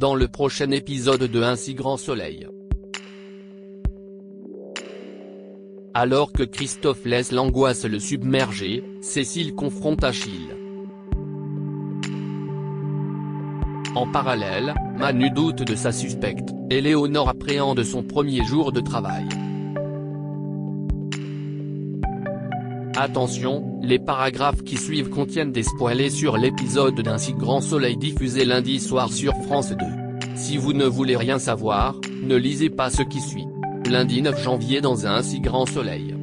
dans le prochain épisode de Un si grand soleil. Alors que Christophe laisse l'angoisse le submerger, Cécile confronte Achille. En parallèle, Manu doute de sa suspecte, et Léonore appréhende son premier jour de travail. Attention, les paragraphes qui suivent contiennent des spoilers sur l'épisode d'Un si grand soleil diffusé lundi soir sur France 2. Si vous ne voulez rien savoir, ne lisez pas ce qui suit. Lundi 9 janvier dans Un si grand soleil.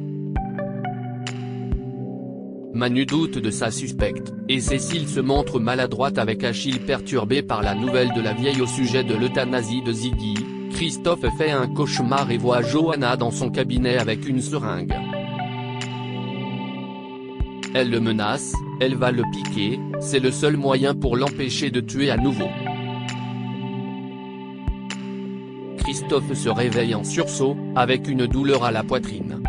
Manu doute de sa suspecte, et Cécile se montre maladroite avec Achille perturbé par la nouvelle de la vieille au sujet de l'euthanasie de Ziggy. Christophe fait un cauchemar et voit Johanna dans son cabinet avec une seringue. Elle le menace, elle va le piquer, c'est le seul moyen pour l'empêcher de tuer à nouveau. Christophe se réveille en sursaut, avec une douleur à la poitrine.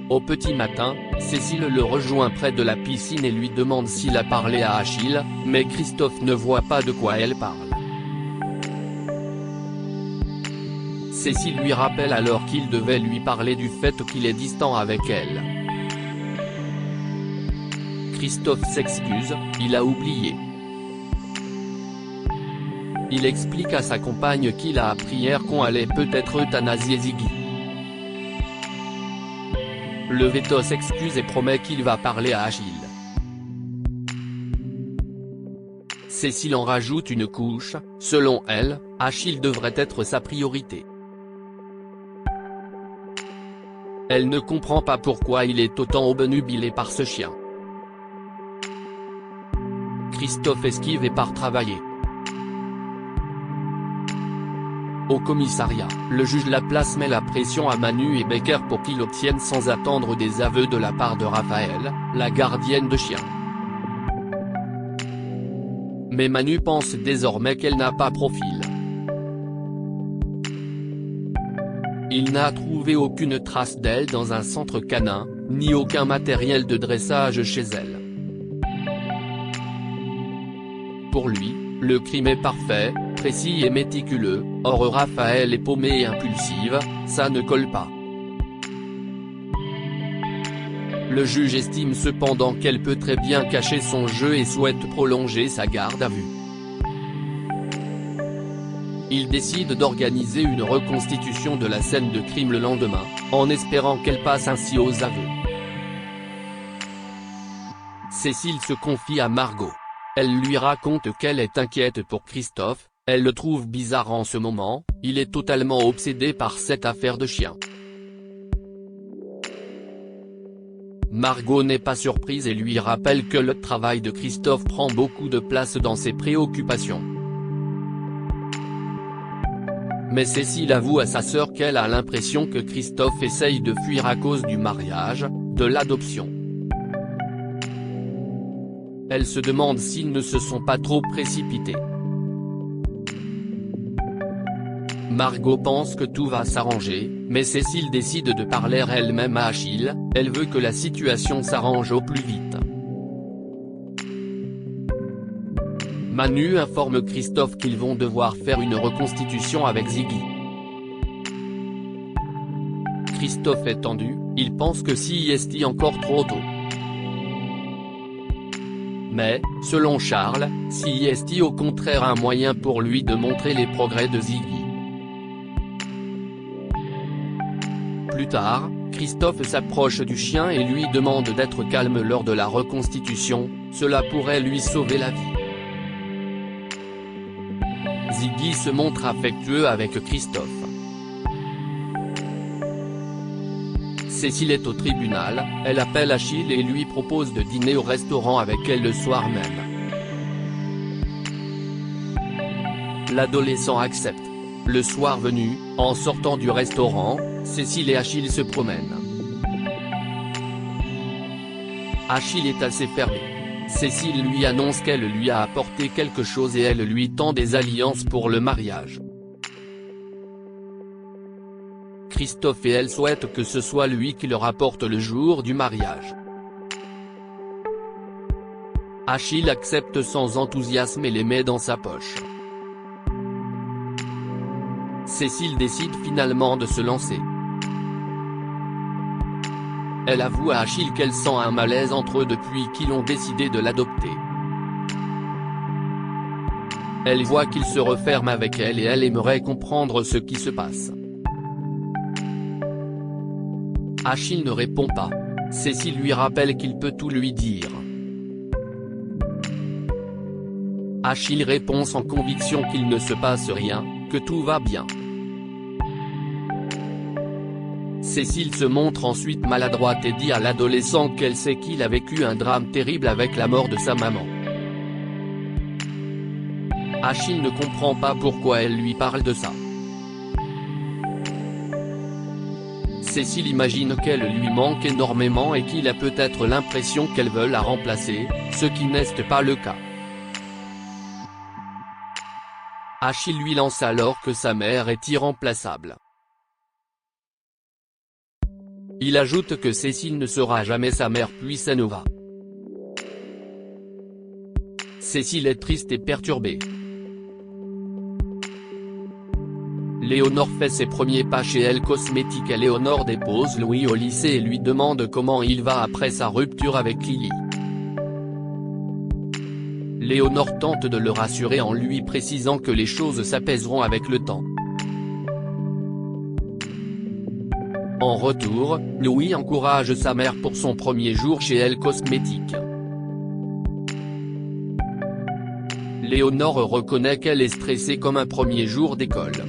Au petit matin, Cécile le rejoint près de la piscine et lui demande s'il a parlé à Achille, mais Christophe ne voit pas de quoi elle parle. Cécile lui rappelle alors qu'il devait lui parler du fait qu'il est distant avec elle. Christophe s'excuse, il a oublié. Il explique à sa compagne qu'il a appris hier qu'on allait peut-être euthanasier Ziggy. Le veto s'excuse et promet qu'il va parler à Achille. Cécile en rajoute une couche, selon elle, Achille devrait être sa priorité. Elle ne comprend pas pourquoi il est autant obnubilé par ce chien. Christophe esquive et part travailler. Au commissariat, le juge Laplace met la pression à Manu et Becker pour qu'ils obtiennent sans attendre des aveux de la part de Raphaël, la gardienne de chien. Mais Manu pense désormais qu'elle n'a pas profil. Il n'a trouvé aucune trace d'elle dans un centre canin, ni aucun matériel de dressage chez elle. Pour lui, le crime est parfait, précis et méticuleux, or Raphaël est paumée et impulsive, ça ne colle pas. Le juge estime cependant qu'elle peut très bien cacher son jeu et souhaite prolonger sa garde à vue. Il décide d'organiser une reconstitution de la scène de crime le lendemain, en espérant qu'elle passe ainsi aux aveux. Cécile se confie à Margot. Elle lui raconte qu'elle est inquiète pour Christophe, elle le trouve bizarre en ce moment, il est totalement obsédé par cette affaire de chien. Margot n'est pas surprise et lui rappelle que le travail de Christophe prend beaucoup de place dans ses préoccupations. Mais Cécile avoue à sa sœur qu'elle a l'impression que Christophe essaye de fuir à cause du mariage, de l'adoption. Elle se demande s'ils ne se sont pas trop précipités. Margot pense que tout va s'arranger, mais Cécile décide de parler elle-même à Achille, elle veut que la situation s'arrange au plus vite. Manu informe Christophe qu'ils vont devoir faire une reconstitution avec Ziggy. Christophe est tendu, il pense que c'est encore trop tôt. Mais, selon Charles, c'est au contraire un moyen pour lui de montrer les progrès de Ziggy. Plus tard, Christophe s'approche du chien et lui demande d'être calme lors de la reconstitution, cela pourrait lui sauver la vie. Ziggy se montre affectueux avec Christophe. Cécile est au tribunal, elle appelle Achille et lui propose de dîner au restaurant avec elle le soir même. L'adolescent accepte. Le soir venu, en sortant du restaurant, Cécile et Achille se promènent. Achille est assez fermé. Cécile lui annonce qu'elle lui a apporté quelque chose et elle lui tend des alliances pour le mariage. Christophe et elle souhaitent que ce soit lui qui leur apporte le jour du mariage. Achille accepte sans enthousiasme et les met dans sa poche. Cécile décide finalement de se lancer. Elle avoue à Achille qu'elle sent un malaise entre eux depuis qu'ils ont décidé de l'adopter. Elle voit qu'il se referme avec elle et elle aimerait comprendre ce qui se passe. Achille ne répond pas. Cécile lui rappelle qu'il peut tout lui dire. Achille répond sans conviction qu'il ne se passe rien, que tout va bien. Cécile se montre ensuite maladroite et dit à l'adolescent qu'elle sait qu'il a vécu un drame terrible avec la mort de sa maman. Achille ne comprend pas pourquoi elle lui parle de ça. Cécile imagine qu'elle lui manque énormément et qu'il a peut-être l'impression qu'elle veut la remplacer, ce qui n'est pas le cas. Achille lui lance alors que sa mère est irremplaçable. Il ajoute que Cécile ne sera jamais sa mère puis ça nous va. Cécile est triste et perturbée. Léonore fait ses premiers pas chez Elle Cosmétiques. Léonore dépose Louis au lycée et lui demande comment il va après sa rupture avec Lily. Léonore tente de le rassurer en lui précisant que les choses s'apaiseront avec le temps. En retour, Louis encourage sa mère pour son premier jour chez Elle Cosmétiques. Léonore reconnaît qu'elle est stressée comme un premier jour d'école.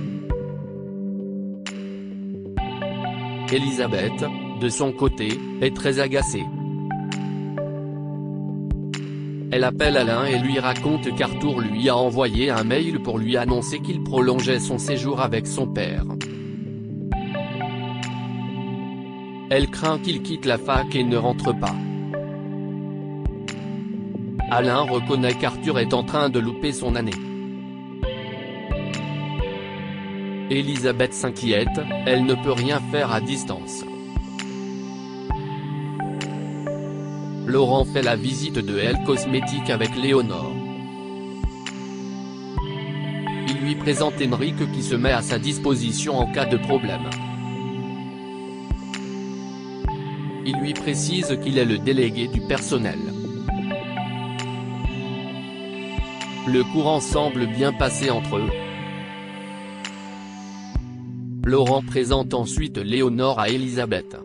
Elisabeth, de son côté, est très agacée. Elle appelle Alain et lui raconte qu'Arthur lui a envoyé un mail pour lui annoncer qu'il prolongeait son séjour avec son père. Elle craint qu'il quitte la fac et ne rentre pas. Alain reconnaît qu'Arthur est en train de louper son année. Elisabeth s'inquiète, elle ne peut rien faire à distance. Laurent fait la visite de Elle Cosmétiques avec Léonore. Il lui présente Henrique qui se met à sa disposition en cas de problème. Il lui précise qu'il est le délégué du personnel. Le courant semble bien passer entre eux. Laurent présente ensuite Léonore à Elisabeth.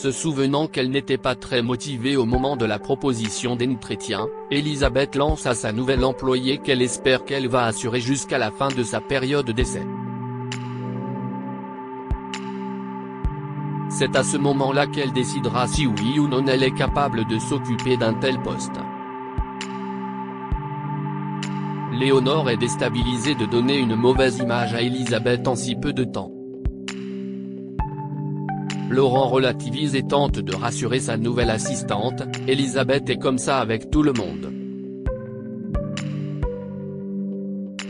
Se souvenant qu'elle n'était pas très motivée au moment de la proposition d'entretien, Elisabeth lance à sa nouvelle employée qu'elle espère qu'elle va assurer jusqu'à la fin de sa période d'essai. C'est à ce moment-là qu'elle décidera si oui ou non elle est capable de s'occuper d'un tel poste. Léonore est déstabilisée de donner une mauvaise image à Elisabeth en si peu de temps. Laurent relativise et tente de rassurer sa nouvelle assistante, Elisabeth est comme ça avec tout le monde.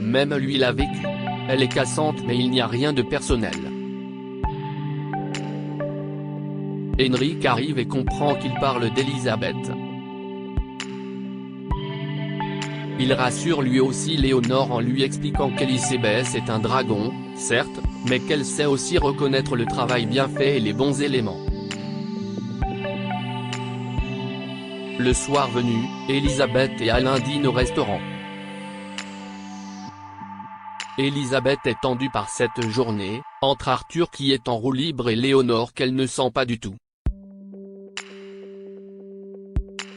Même lui l'a vécu. Elle est cassante mais il n'y a rien de personnel. Henrique arrive et comprend qu'il parle d'Elisabeth. Il rassure lui aussi Léonore en lui expliquant qu'Elisabeth est un dragon, certes, mais qu'elle sait aussi reconnaître le travail bien fait et les bons éléments. Le soir venu, Elisabeth et Alain dînent au restaurant. Elisabeth est tendue par cette journée, entre Arthur qui est en roue libre et Léonore qu'elle ne sent pas du tout.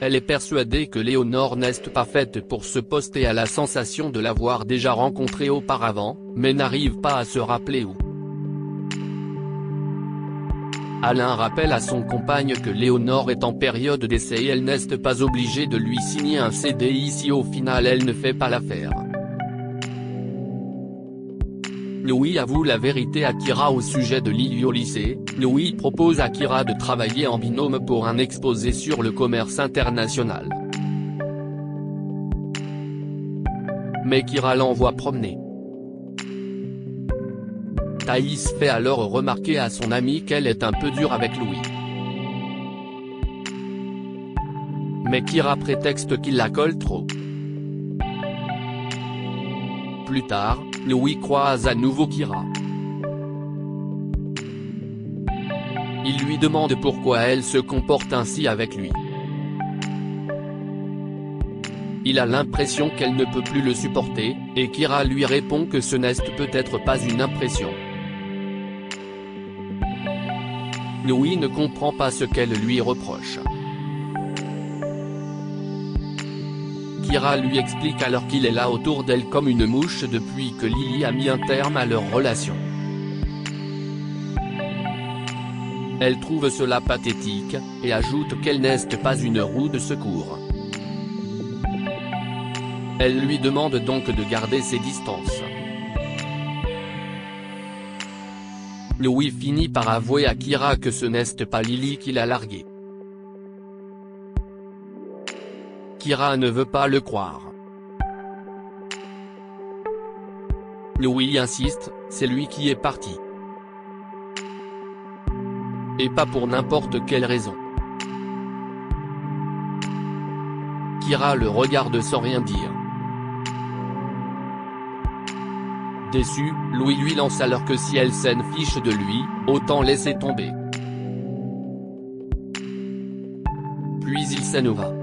Elle est persuadée que Léonore n'est pas faite pour ce poste et a la sensation de l'avoir déjà rencontrée auparavant, mais n'arrive pas à se rappeler où. Alain rappelle à son compagne que Léonore est en période d'essai et elle n'est pas obligée de lui signer un CDI si au final elle ne fait pas l'affaire. Louis avoue la vérité à Kira au sujet de Lily au lycée. Louis propose à Kira de travailler en binôme pour un exposé sur le commerce international. Mais Kira l'envoie promener. Thaïs fait alors remarquer à son amie qu'elle est un peu dure avec Louis. mais Kira prétexte qu'il la colle trop. Plus tard, Louis croise à nouveau Kira. Il lui demande pourquoi elle se comporte ainsi avec lui. Il a l'impression qu'elle ne peut plus le supporter, et Kira lui répond que ce n'est peut-être pas une impression. Louis ne comprend pas ce qu'elle lui reproche. Kira lui explique alors qu'il est là autour d'elle comme une mouche depuis que Lily a mis un terme à leur relation. Elle trouve cela pathétique, et ajoute qu'elle n'est pas une roue de secours. Elle lui demande donc de garder ses distances. Louis finit par avouer à Kira que ce n'est pas Lily qui l'a largué. Kira ne veut pas le croire. Louis insiste, c'est lui qui est parti. Et pas pour n'importe quelle raison. Kira le regarde sans rien dire. Déçu, Louis lui lance alors que si elle s'en fiche de lui, autant laisser tomber. Puis il s'en va.